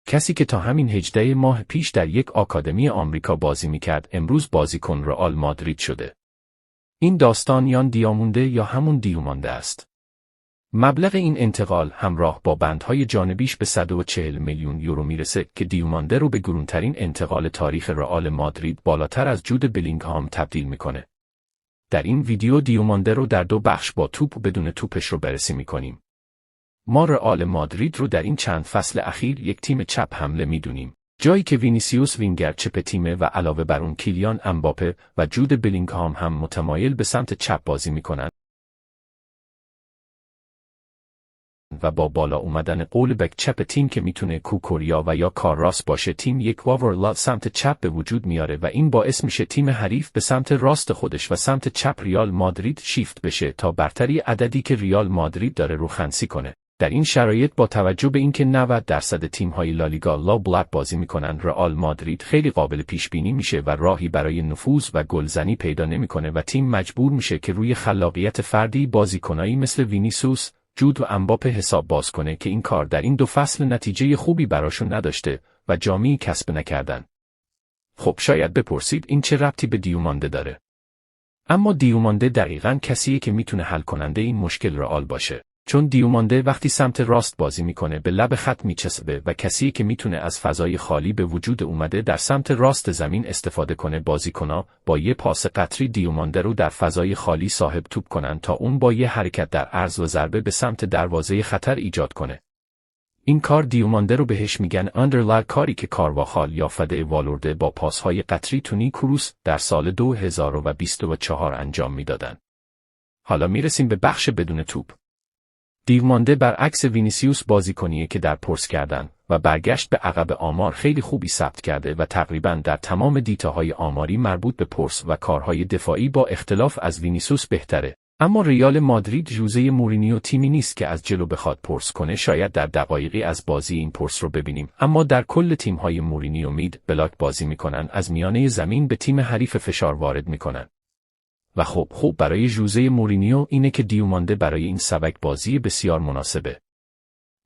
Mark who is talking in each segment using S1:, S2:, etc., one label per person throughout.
S1: کسی که تا همین 18 ماه پیش در یک آکادمی آمریکا بازی میکرد امروز بازیکن رئال مادرید شده. این داستان یا دیامونده یا همون دیومانده است. مبلغ این انتقال همراه با بندهای جانبیش به 140 میلیون یورو میرسه که دیومانده رو به گرونترین انتقال تاریخ رئال مادرید بالاتر از جود بلینگهام تبدیل میکنه. در این ویدیو دیومانده رو در 2 بخش با توپ و بدون توپش رو بررسی میکنیم. ما رئال مادرید رو در این چند فصل اخیر یک تیم چپ حمله میدونیم، جایی که وینیسیوس وینگر چپ تیمه و علاوه بر اون کیلیان امباپه و جود بلینگهام هم متمایل به سمت چپ بازی میکنن و با بالا اومدن قول بک چپ تیم که میتونه کوکوریا و یا کارراس باشه تیم یک واورلا سمت چپ به وجود میاره و این باعث میشه تیم حریف به سمت راست خودش و سمت چپ ریال مادرید شیفت بشه تا برتری عددی که ریال مادرید داره رو خنثی کنه. در این شرایط با توجه به اینکه 90% تیم‌های لالیگا لا بلاک بازی میکنن رئال مادرید خیلی قابل پیش بینی میشه و راهی برای نفوذ و گلزنی پیدا نمیکنه و تیم مجبور میشه که روی خلاقیت فردی بازیکنایی مثل وینیسیوس، جود و امباپه حساب باز کنه که این کار در این 2 فصل نتیجه خوبی براشون نداشته و جامی کسب نکردن. خب شاید بپرسید این چه ربطی به دیومانده داره؟ اما دیومانده دقیقاً کسیه که میتونه حل کننده این مشکل رئال باشه. چون دیومانده وقتی سمت راست بازی میکنه به لب خط میچسبه و کسی که میتونه از فضای خالی به وجود اومده در سمت راست زمین استفاده کنه. بازیکن‌ها با یه پاس قطری دیومانده رو در فضای خالی صاحب توپ کنن تا اون با یه حرکت در عرض و ضربه به سمت دروازه خطر ایجاد کنه. این کار دیومانده رو بهش میگن اندرلگ، کاری که کارواخال یا فده والورده با پاسهای قطری تونی کروس در سال 2024 انجام میدادن. حالا میرسیم به بخش بدون توپ. دیومانده برعکس وینیسیوس بازیکنیه که در پرس کردن و برگشت به عقب آمار خیلی خوبی ثبت کرده و تقریباً در تمام دیتاهای آماری مربوط به پرس و کارهای دفاعی با اختلاف از وینیسیوس بهتره. اما ریال مادرید ژوزه مورینیو تیمی نیست که از جلو بخواد پرس کنه. شاید در دقایقی از بازی این پرس رو ببینیم، اما در کل تیم‌های مورینیو مید بلاک بازی میکنن، از میانه زمین به تیم حریف فشار وارد میکنن. و خب برای ژوزه مورینیو اینه که دیومانده برای این سبک بازی بسیار مناسبه.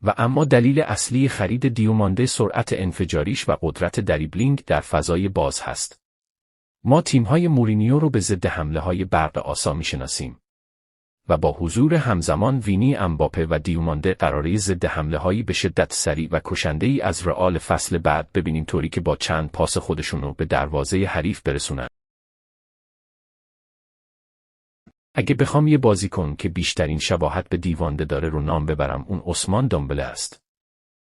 S1: و اما دلیل اصلی خرید دیومانده سرعت انفجاریش و قدرت دریبلینگ در فضای باز هست. ما تیم‌های مورینیو رو به ضد حمله‌های برق آسا میشناسیم. و با حضور همزمان وینی، امباپه و دیومانده قراره ضد حمله‌هایی به شدت سریع و کشنده‌ای از رئال فصل بعد ببینیم، طوری که با چند پاس خودشون رو به دروازه حریف برسونن. اگه بخوام یه بازیکن که بیشترین شباهت به دیومانده داره رو نام ببرم، اون عثمان دمبله است.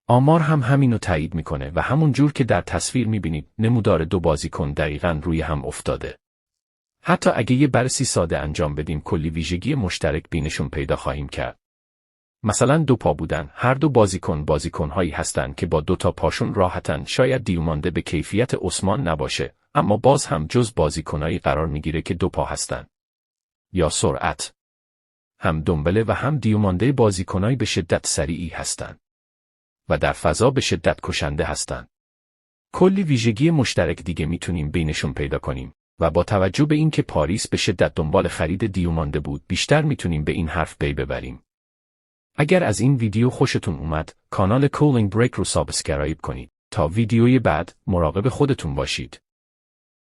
S1: آمار هم همینو تایید میکنه و همون جور که در تصویر میبینید نمودار 2 بازیکن دقیقاً روی هم افتاده. حتی اگه یه بررسی ساده انجام بدیم کلی ویژگی مشترک بینشون پیدا خواهیم کرد. مثلا 2 پا بودن، هر 2 بازیکن‌هایی هستن که با 2 تا پاشون راحتن. شاید دیومانده به کیفیت عثمان نباشه، اما باز هم جز بازیکنایی قرار میگیره که 2 پا هستن. یا سرعت. هم دمبله و هم دیومانده بازیکنایی به شدت سریعی هستند و در فضا به شدت کشنده هستند. کلی ویژگی مشترک دیگه میتونیم بینشون پیدا کنیم و با توجه به اینکه پاریس به شدت دنبال خرید دیومانده بود بیشتر میتونیم به این حرف پی ببریم. اگر از این ویدیو خوشتون اومد کانال کولینگ بریک رو سابسکرایب کنید تا ویدیوی بعد مراقب خودتون باشید.